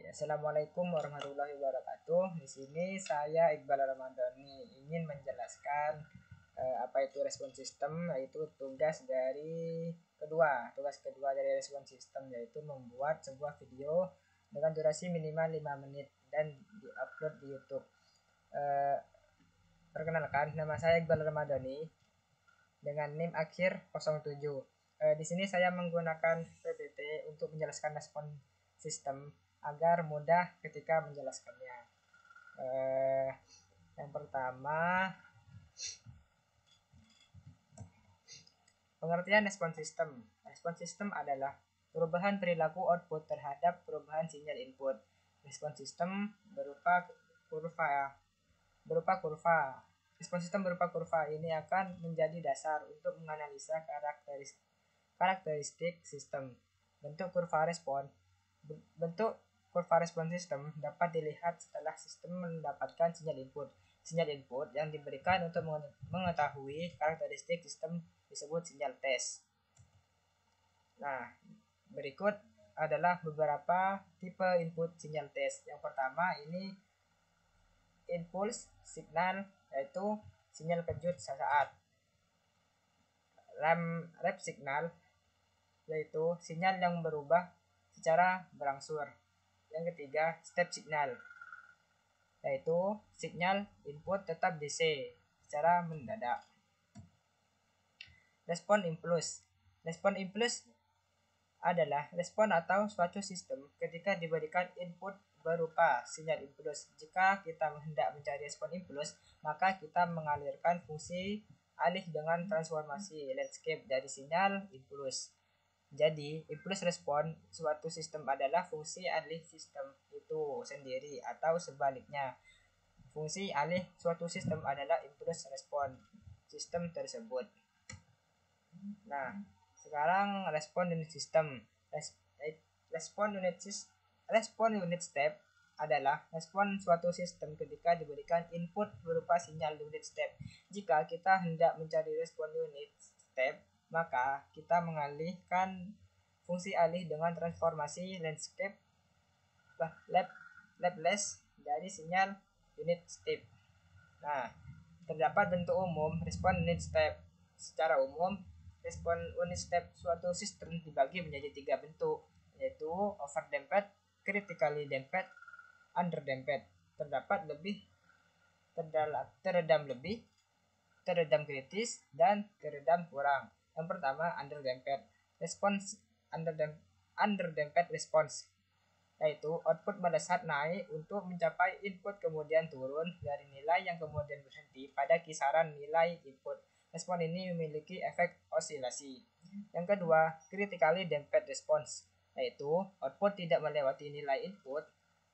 Assalamualaikum warahmatullahi wabarakatuh. Di sini saya Iqbal Ramadhani ingin menjelaskan apa itu respon sistem, yaitu tugas kedua dari respon sistem, yaitu membuat sebuah video dengan durasi minimal 5 menit dan diupload di YouTube. Perkenalkan, nama saya Iqbal Ramadhani dengan NIM akhir 07. Di sini saya menggunakan PPT untuk menjelaskan respon sistem agar mudah ketika menjelaskannya. Yang pertama, pengertian respon sistem. Respon sistem adalah perubahan perilaku output terhadap perubahan sinyal input. Respon sistem berupa kurva. Respon sistem berupa kurva ini akan menjadi dasar untuk menganalisa karakteristik sistem. Bentuk kurva respon sistem dapat dilihat setelah sistem mendapatkan sinyal input. Sinyal input yang diberikan untuk mengetahui karakteristik sistem disebut sinyal tes. Nah, berikut adalah beberapa tipe input sinyal tes. Yang pertama ini impulse signal, yaitu sinyal kejut sesaat. Ramp signal, yaitu sinyal yang berubah secara berangsur. Yang ketiga, step signal, yaitu sinyal input tetap DC secara mendadak. Respon impulse adalah respon atau suatu sistem ketika diberikan input berupa sinyal impulse. Jika kita hendak mencari respon impulse, maka kita mengalirkan fungsi alih dengan transformasi landscape dari sinyal impulse. Jadi, impulse respon suatu sistem adalah fungsi alih sistem itu sendiri, atau sebaliknya, fungsi alih suatu sistem adalah impulse respon sistem tersebut. Nah, sekarang respon unit sistem. Respon unit step adalah respon suatu sistem ketika diberikan input berupa sinyal unit step. Jika kita hendak mencari respon unit step, maka kita mengalihkan fungsi alih dengan transformasi landscape Laplace dari sinyal unit step. Nah, terdapat bentuk umum respon unit step. Secara umum, respon unit step suatu sistem dibagi menjadi 3 bentuk, yaitu overdamped, critically damped, underdamped. Teredam lebih, teredam kritis, dan teredam kurang. Yang pertama, underdamped response, yaitu output melesat naik untuk mencapai input kemudian turun dari nilai yang kemudian berhenti pada kisaran nilai input. Respon ini memiliki efek osilasi. Yang kedua, critically damped response, yaitu output tidak melewati nilai input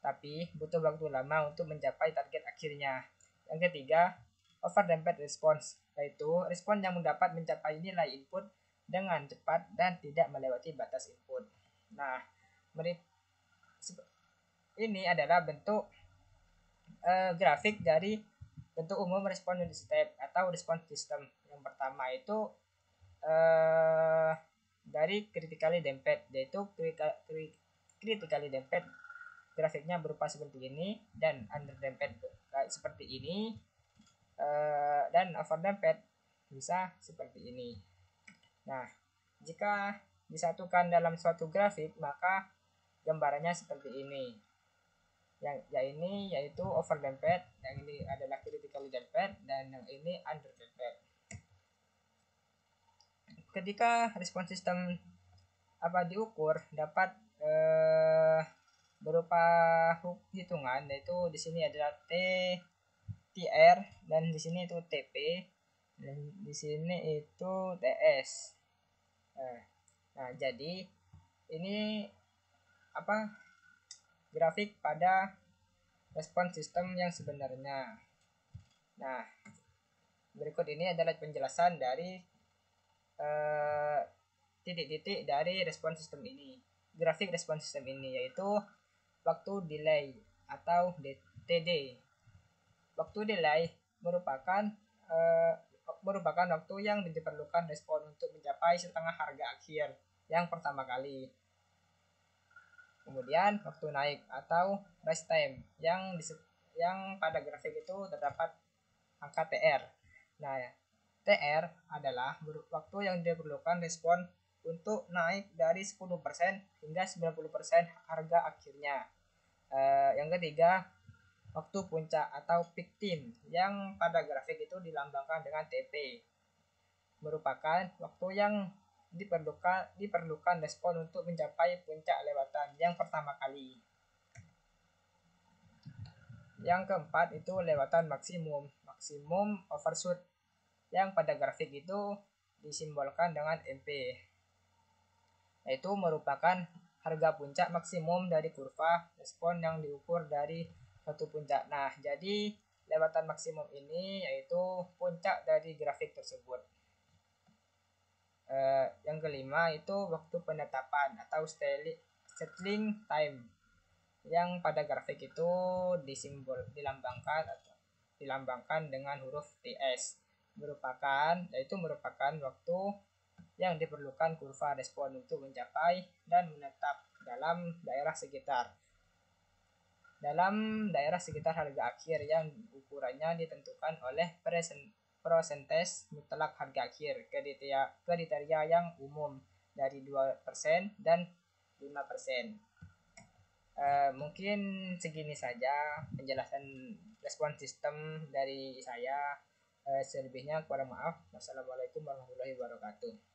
tapi butuh waktu lama untuk mencapai target akhirnya. Yang ketiga, overdamped response, yaitu respon yang mendapat mencapai nilai input dengan cepat dan tidak melewati batas input. Nah, ini adalah bentuk grafik dari bentuk umum respon unit step atau respon sistem. Yang pertama itu dari critically damped, yaitu critically damped grafiknya berupa seperti ini, dan underdamped seperti ini, dan overdamped bisa seperti ini. Nah, jika disatukan dalam suatu grafik, maka gambarannya seperti ini. Yang ini yaitu overdamped, yang ini adalah critically damped, dan yang ini underdamped. Ketika respon sistem diukur dapat berupa hitungan, yaitu di sini adalah TR, dan di sini itu TP, dan di sini itu TS. Nah, jadi ini grafik pada respon sistem yang sebenarnya. Nah, berikut ini adalah penjelasan dari titik-titik dari respon sistem ini. Grafik respon sistem ini yaitu waktu delay atau TD. Waktu delay merupakan waktu yang diperlukan respon untuk mencapai setengah harga akhir yang pertama kali. Kemudian waktu naik atau rise time yang pada grafik itu terdapat angka TR. Nah, TR adalah waktu yang diperlukan respon untuk naik dari 10% hingga 90% harga akhirnya. Yang ketiga, waktu puncak atau peak time yang pada grafik itu dilambangkan dengan TP, merupakan waktu yang diperlukan respon untuk mencapai puncak lewatan yang pertama kali. Yang keempat itu lewatan maksimum overshoot yang pada grafik itu disimbolkan dengan MP, yaitu merupakan harga puncak maksimum dari kurva respon yang diukur dari satu puncak. Nah, jadi lewatan maksimum ini yaitu puncak dari grafik tersebut. Yang kelima itu waktu penetapan atau settling time yang pada grafik itu dilambangkan dengan huruf TS, merupakan waktu yang diperlukan kurva respon untuk mencapai dan menetap dalam daerah sekitar harga akhir yang ukurannya ditentukan oleh persentase mutlak harga akhir, kriteria yang umum dari 2% dan 5%. Mungkin segini saja penjelasan respon sistem dari saya. Selebihnya kurang maaf. Wassalamualaikum warahmatullahi wabarakatuh.